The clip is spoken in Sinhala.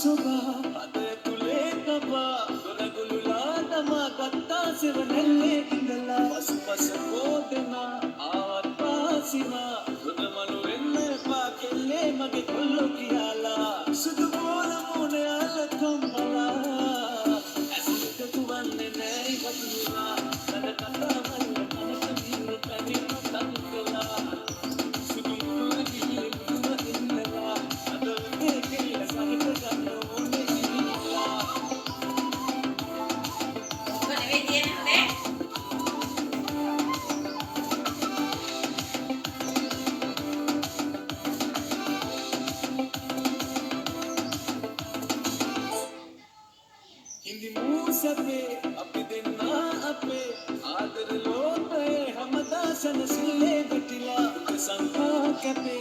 සොබා අද තුලේ තබා දොරගුළුලා තමා ගත්තා සෙවණැල්ලේ ඉඳලා පසුපස කෝදෙනා ආවත් පාසිනා රුදමලු වෙන්න එපා කෙල්ලේ මගේ කොල්ලෝ කියලා සුදු බෝල මොනේ අල්ල කම්මලා ඇසුට තුවන්නේ නෑ වතුනා නද කතා මල්ල කනක දීර කනින් තංකලා සුදු මුල ගිහින් මුල ඉන්නලා අද ඒ කෙල්ල සමට ගන්න ඕනේ ඉන්නවා කොනේ වෙන්නේ हिंदी मूसपे अपि देना अपे आदर लोटे हमदा सन सिले बटिला संका कपे